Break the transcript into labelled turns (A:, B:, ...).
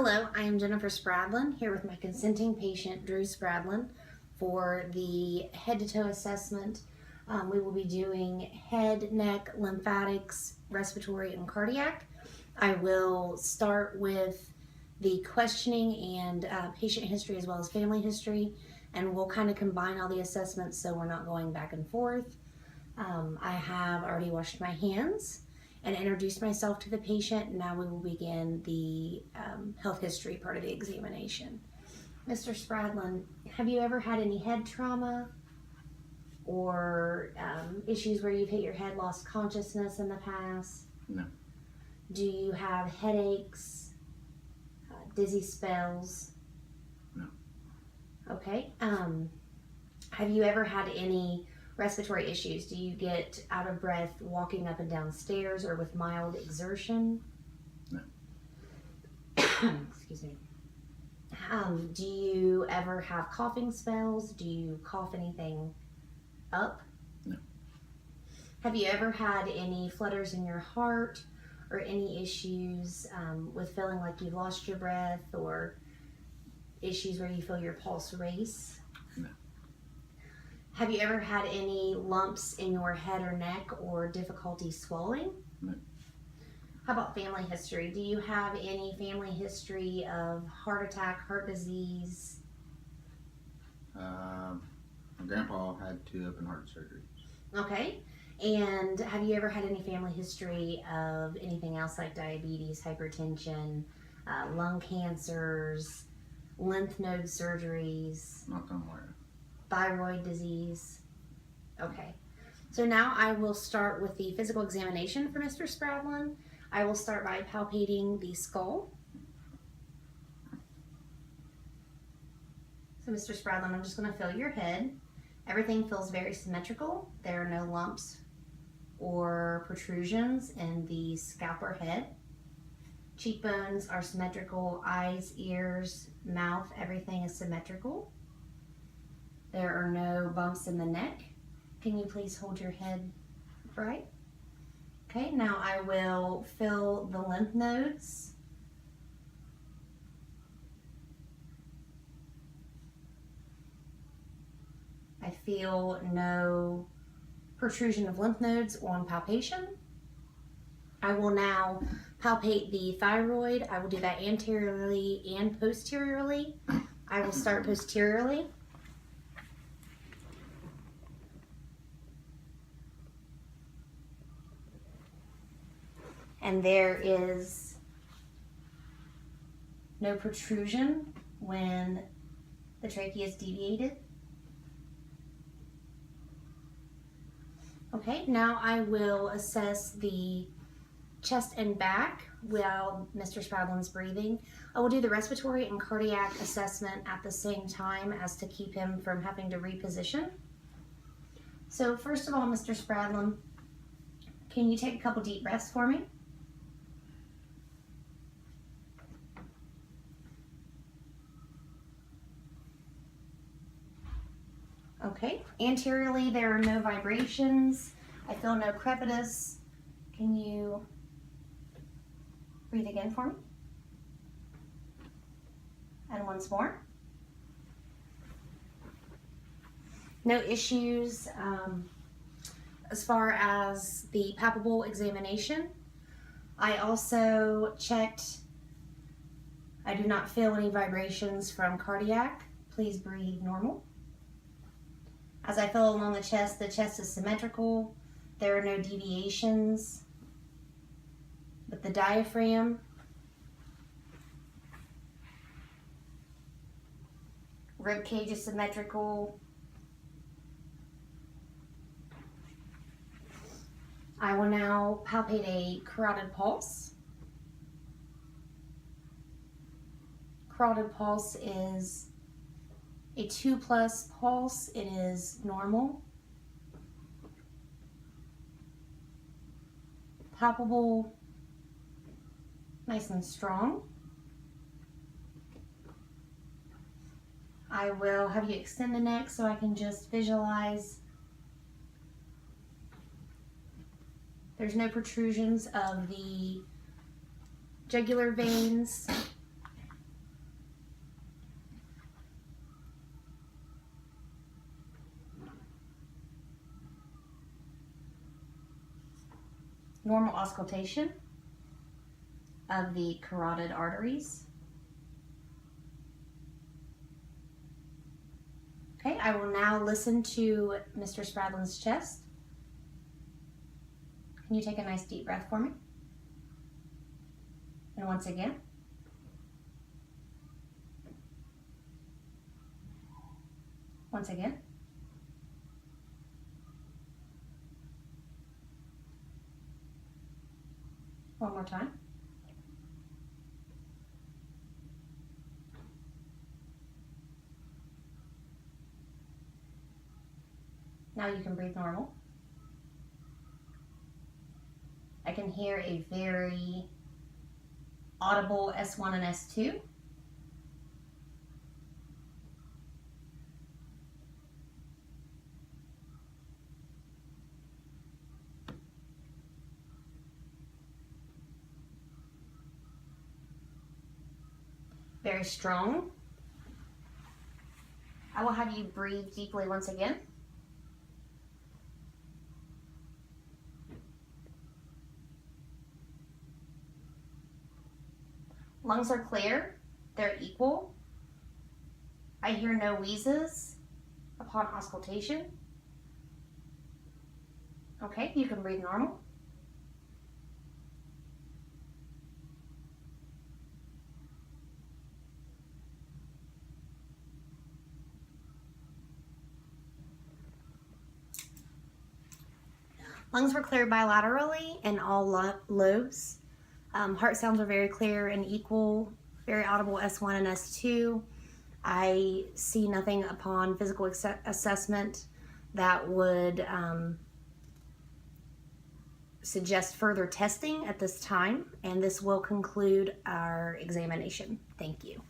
A: Hello, I am Jennifer Spradlin here with my consenting patient Drew Spradlin for the head to toe assessment. We will be doing head, neck, lymphatics, respiratory, and cardiac. I will start with the questioning and patient history as well as family history, and we'll kind of combine all the assessments so we're not going back and forth. I have already washed my hands and introduced myself to the patient. Now we will begin the health history part of the examination. Mr. Spradlin, have you ever had any head trauma or issues where you've hit your head, lost consciousness in the past?
B: No.
A: Do you have headaches, dizzy spells?
B: No.
A: Okay. Have you ever had any respiratory issues? Do you get out of breath walking up and down stairs or with mild exertion?
B: No.
A: Excuse me. Do you ever have coughing spells? Do you cough anything up?
B: No.
A: Have you ever had any flutters in your heart or any issues with feeling like you've lost your breath or issues where you feel your pulse race?
B: No.
A: Have you ever had any lumps in your head or neck or difficulty swallowing?
B: No.
A: How about family history? Do you have any family history of heart attack, heart disease?
B: My grandpa had 2 open heart surgeries.
A: Okay. And have you ever had any family history of anything else like diabetes, hypertension, lung cancers, lymph node surgeries?
B: Not that I'm aware of.
A: Thyroid disease. Okay. So now I will start with the physical examination for Mr. Spradlin. I will start by palpating the skull. So Mr. Spradlin, I'm just going to feel your head. Everything feels very symmetrical. There are no lumps or protrusions in the scalp or head. Cheekbones are symmetrical. Eyes, ears, mouth, everything is symmetrical. There are no bumps in the neck. Can you please hold your head upright? Okay, now I will fill the lymph nodes. I feel no protrusion of lymph nodes on palpation. I will now palpate the thyroid. I will do that anteriorly and posteriorly. I will start posteriorly. And there is no protrusion when the trachea is deviated. Okay, now I will assess the chest and back while Mr. Spradlin's breathing. I will do the respiratory and cardiac assessment at the same time as to keep him from having to reposition. So first of all, Mr. Spradlin, can you take a couple deep breaths for me? Okay, anteriorly there are no vibrations. I feel no crepitus. Can you breathe again for me? And once more. No issues as far as the palpable examination. I also checked. I do not feel any vibrations from cardiac. Please breathe normal. As I feel along the chest is symmetrical. There are no deviations. With the diaphragm, rib cage is symmetrical. I will now palpate a carotid pulse. Carotid pulse is a 2+ pulse. It is normal. Palpable, nice and strong. I will have you extend the neck so I can just visualize. There's no protrusions of the jugular veins. auscultation of the carotid arteries. Okay, I will now listen to Mr. Spradlin's chest. Can you take a nice deep breath for me? And once again. Once again. One more time. Now you can breathe normal. I can hear a very audible S1 and S2. Very strong. I will have you breathe deeply once again. Lungs are clear, they're equal. I hear no wheezes upon auscultation. Okay, you can breathe normal. Lungs were cleared bilaterally in all lobes. Heart sounds are very clear and equal, very audible S1 and S2. I see nothing upon physical assessment that would suggest further testing at this time, and this will conclude our examination. Thank you.